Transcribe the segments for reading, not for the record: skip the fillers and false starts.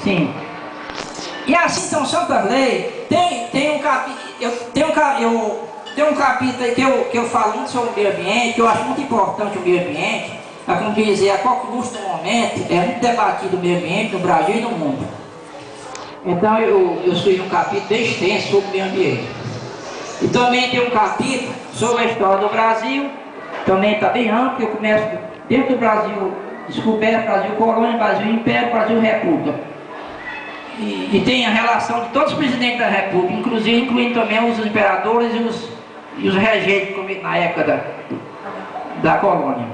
Sim. E assim são tantas leis. Tem um capítulo aí que eu falo muito sobre o meio ambiente, que eu acho muito importante o meio ambiente. É como dizer, a qual custo no momento é muito debatido o meio ambiente no Brasil e no mundo. Então eu escrevi um capítulo bem extenso sobre o meio ambiente. E também tem um capítulo sobre a história do Brasil. Também está bem amplo, eu começo dentro do Brasil, descoberta, Brasil colônia, Brasil império, Brasil república. E tem a relação de todos os presidentes da república, incluindo também os imperadores e os regentes na época da colônia.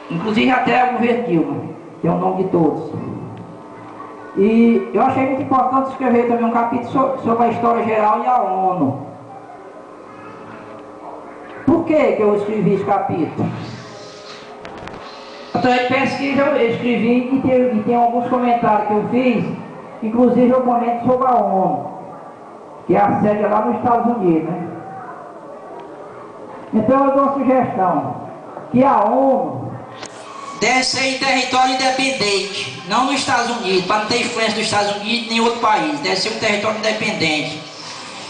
Inclusive até o governo Dilma, que é o nome de todos. E eu achei muito importante escrever também um capítulo sobre a história geral e a ONU. Por que eu escrevi esse capítulo? Então, de pesquisa eu escrevi e tem alguns comentários que eu fiz, inclusive eu comento sobre a ONU, que é a sede lá nos Estados Unidos, né? Então eu dou uma sugestão, que a ONU deve ser em território independente, não nos Estados Unidos, para não ter influência dos Estados Unidos nem outro país, deve ser um território independente.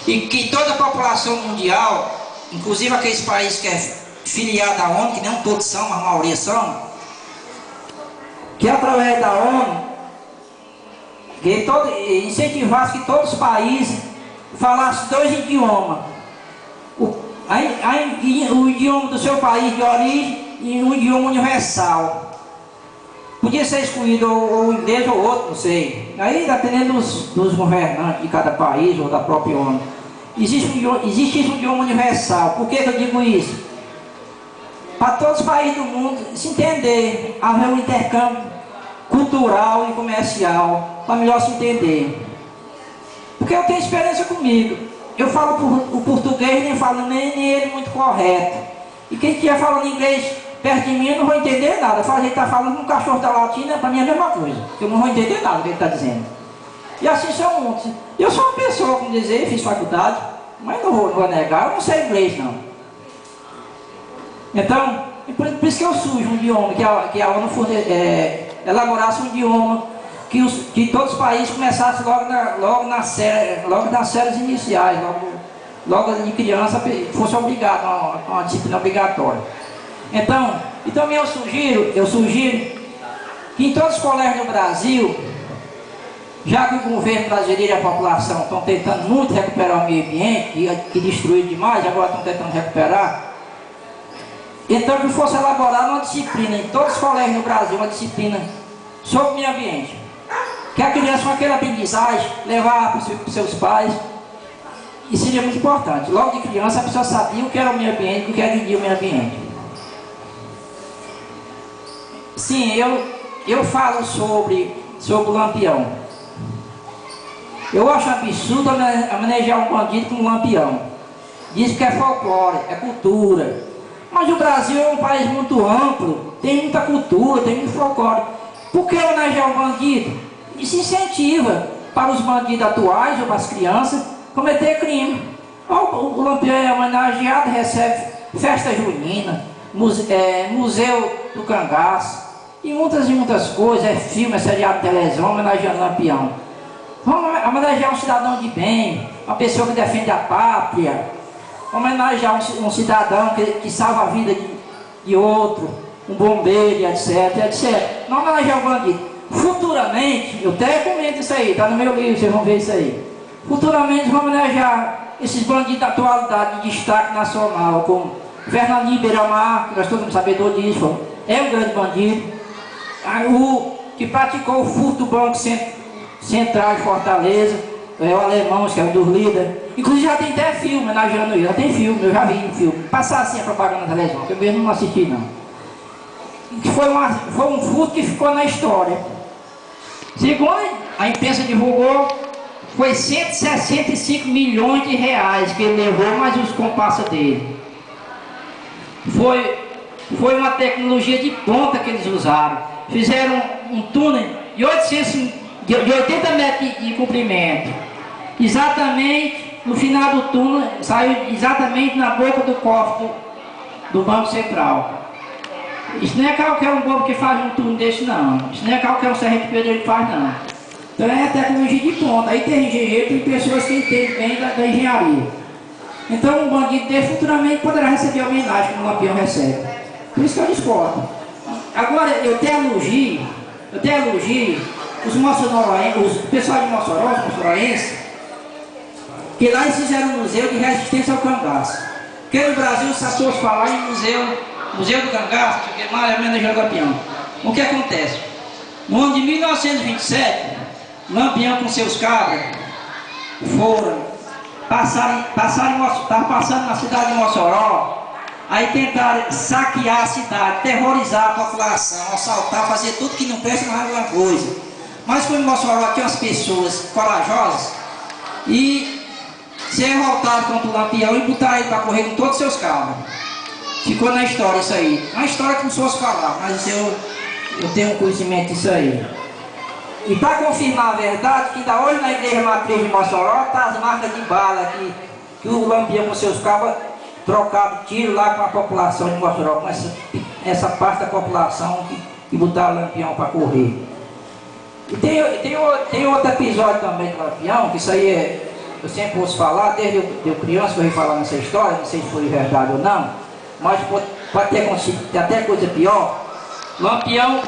E que toda a população mundial, inclusive aqueles países que é filiado à ONU, que não todos são, mas a maioria são, que através da ONU, que incentivasse que todos os países falassem 2 idiomas. O idioma do seu país de origem e um idioma universal. Podia ser escolhido ou inglês ou outro, não sei. Aí dependendo dos governantes de cada país ou da própria ONU. Existe um idioma universal. Por que eu digo isso? Para todos os países do mundo se entender, haver um intercâmbio cultural e comercial, para melhor se entender. Porque eu tenho experiência comigo. Eu falo o português, nem falo nem ele muito correto. E quem estiver falando inglês perto de mim, eu não vou entender nada. Eu falo, ele está falando com um cachorro da latina, para mim é a mesma coisa. Eu não vou entender nada do que ele está dizendo. E assim são muitos. Eu sou uma pessoa, como dizer, fiz faculdade, mas não vou negar, eu não sei inglês não. Então, por isso que eu sujo um idioma, que a ONU elaborasse um idioma, que todos os países começassem logo nas séries iniciais, logo de criança, fosse obrigado a uma disciplina obrigatória. Então, e também eu sugiro que em todos os colégios do Brasil, já que o governo brasileiro e a população estão tentando muito recuperar o meio ambiente, que destruiu demais, agora estão tentando recuperar, então que fosse elaborada uma disciplina em todos os colégios do Brasil, uma disciplina sobre o meio ambiente. Que a criança com aquela aprendizagem levar para os seus pais, e seria muito importante. Logo de criança a pessoa sabia o que era o meio ambiente, o que agredia o meio ambiente. Sim, eu falo sobre o Lampião. Eu acho absurdo manejar um bandido com um lampião. Diz que é folclore, é cultura. Mas o Brasil é um país muito amplo, tem muita cultura, tem muito folclore. Por que homenagear um bandido? Isso incentiva para os bandidos atuais ou para as crianças cometer crime. O Lampião é homenageado, recebe festa junina, museu do cangaço e muitas coisas, filme, seriado de televisão homenageando o Lampião. Vamos homenagear um cidadão de bem, uma pessoa que defende a pátria, homenagear um cidadão que salva a vida de outro, um bombeiro, etc. Não homenagear o bandido. Futuramente, eu até comento isso aí, está no meu livro, vocês vão ver isso aí. Futuramente vamos homenagear esses bandidos da atualidade de destaque nacional, como Fernandinho Beiramar, que nós todos somos sabedores disso, é um grande bandido. O que praticou o furto do Banco Central de Fortaleza, é o alemão, que é um dos líderes. Inclusive já tem até filme homenageando ele, já tem filme, eu já vi um filme. Passar assim a propaganda na televisão, que eu mesmo não assisti não. Foi um furto que ficou na história. Segundo a imprensa divulgou, foi 165 milhões de reais que ele levou, mais os comparsas dele. Foi uma tecnologia de ponta que eles usaram. Fizeram um túnel de 80 metros de comprimento. Exatamente no final do túnel, saiu exatamente na boca do cofre do Banco Central. Isso não é qualquer um bobo que faz um túnel desse não. Isso não é qualquer um serrente pedreiro que faz não. Então é tecnologia de ponta. Aí tem engenheiro, tem pessoas que entendem bem da engenharia. Então um bandido dele futuramente poderá receber a homenagem como o Lampião recebe. Por isso que eu discordo. Agora eu tenho elogio os moçoroenses, o pessoal de Mossoró, os moçoroenses, que lá eles fizeram um museu de resistência ao cangaço. Porque no Brasil se as pessoas falar em museu do cangaço, que é mais ou menos o Lampião. O que acontece? No ano de 1927, Lampião com seus cabras foram estavam passando na cidade de Mossoró, aí tentaram saquear a cidade, terrorizar a população, assaltar, fazer tudo que não presta mais alguma coisa. Mas como em Mossoró tinha umas pessoas corajosas e se revoltaram contra o Lampião e botaram ele para correr com todos os seus cabras. Ficou na história isso aí. Uma história que não fosse falar, mas eu tenho conhecimento disso aí. E para confirmar a verdade, que ainda hoje na igreja matriz de Mossoró está as marcas de bala que o Lampião com seus cabos trocaram tiro lá com a população de Mossoró, com essa parte da população que botaram o Lampião para correr. E tem outro episódio também do Lampião, que isso aí eu sempre ouço falar, desde eu criança que eu ia falar nessa história, não sei se foi verdade ou não, mas pode ter acontecido até coisa pior. Lampião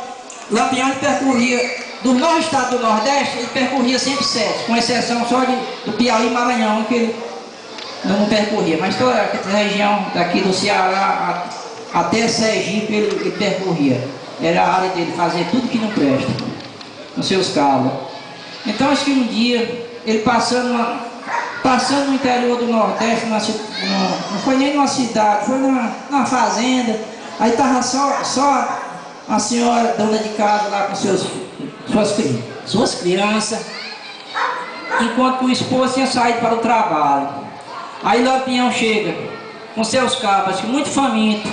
ele percorria, do nosso estado do Nordeste, ele percorria sempre 7, com exceção só do Piauí e Maranhão, que ele não percorria, mas toda a região daqui do Ceará até Sergipe ele percorria. Era a área dele, fazer tudo que não presta, nos seus cabos. Então acho que um dia, ele passando no interior do Nordeste, não foi nem numa cidade, foi numa fazenda, aí estava só a senhora dona de casa lá com suas crianças, enquanto o esposo tinha saído para o trabalho. Aí Lampião chega com seus cabras, muito faminto.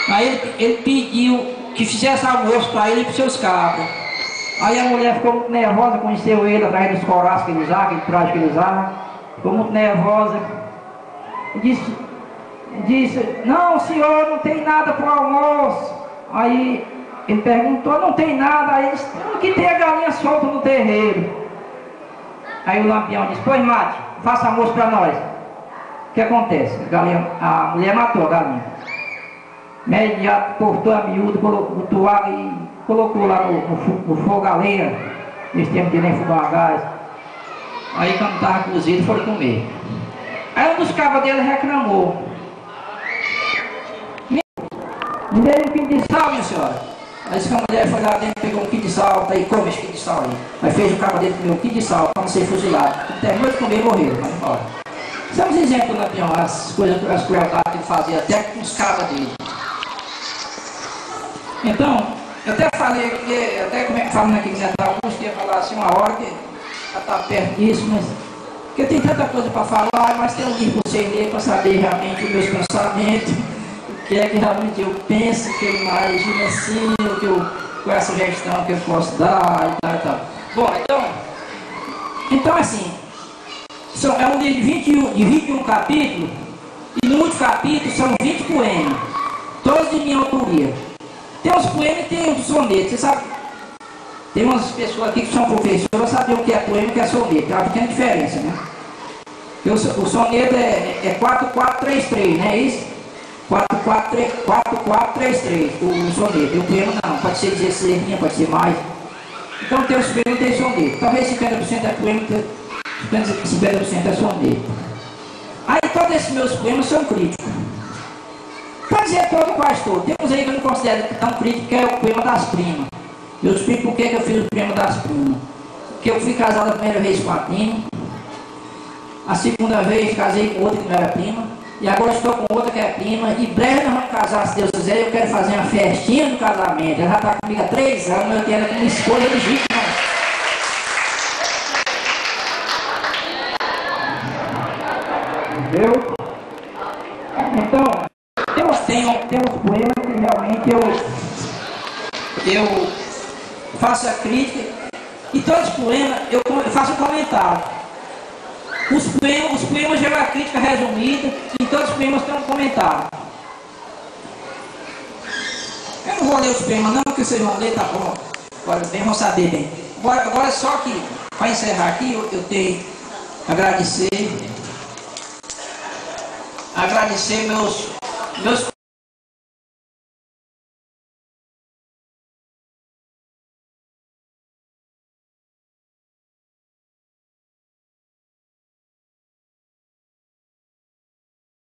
Aí ele pediu que fizesse almoço para ele e para os seus cabras. Aí a mulher ficou muito nervosa, conheceu ele atrás dos coraços que ele usava, aquele traje que ele usava. Ficou muito nervosa. E disse, não senhor, não tem nada para o almoço. Aí ele perguntou, não tem nada. Aí ele disse, que tem a galinha solta no terreiro. Aí o Lampião disse, pois mate, faça almoço para nós. O que acontece? A mulher matou a galinha. Imediato cortou a miúda, botou água e colocou lá no fogo a lenha. Nesse tempo de nem fogão a gás. Aí quando estava cozido foram comer. Aí um dos cabos dele reclamou. Me deu um quilo de sal, minha senhora. Aí a mulher foi lá dentro, pegou um quilo de sal, aí come esse quilo de sal aí. Aí fez o cabo dele comer um quilo de sal para não ser fuzilado. Terminou de comer e morreu, vai embora. São os exemplos do Lampião, as crueldades que ele fazia, até com os cabos dele. Então, eu até falei aqui, até falando aqui que Neto Augusto ia falar assim uma hora que já está perto disso, mas porque tem tanta coisa para falar, mas tem um livro para você ler para saber realmente os meus pensamentos, o que é que realmente eu penso, o que eu imagino assim, qual é a sugestão que eu posso dar e tal e tal. Bom, então assim, é um livro de 21 capítulos, e no último capítulo são 20 poemas, todos de minha autoria. Tem os poemas e tem os sonetos, você sabe? Tem umas pessoas aqui que são professoras, sabem o que é poema e o que é soneto, tem uma pequena diferença, né? O soneto é 4433, não é isso? 4433, o soneto. E o poema não, pode ser 16 linhas, pode ser mais. Então tem os poemas e tem soneto. Talvez 50% é poema, 50% é soneto. Aí todos esses meus poemas são críticos. Para dizer todo, quase todo. Temos aí que eu não considero tão crítico, que é o poema das primas. Eu explico por que eu fiz o poema das primas. Porque eu fui casado a primeira vez com a prima. A segunda vez casei com outra que não era prima. E agora estou com outra que é prima. E breve nós vamos casar, se Deus quiser. Eu quero fazer uma festinha do casamento. Ela já está comigo há 3 anos. Eu tenho ela como esposa legítima. Entendeu? Então, tem uns poemas que realmente eu faço a crítica. E todos os poemas eu faço um comentário. Os poemas geram a crítica resumida, e todos os poemas têm um comentário. Eu não vou ler os poemas não, porque vocês vão ler, tá bom. Agora bem, vão saber bem. Agora só que, para encerrar aqui, eu tenho que agradecer meus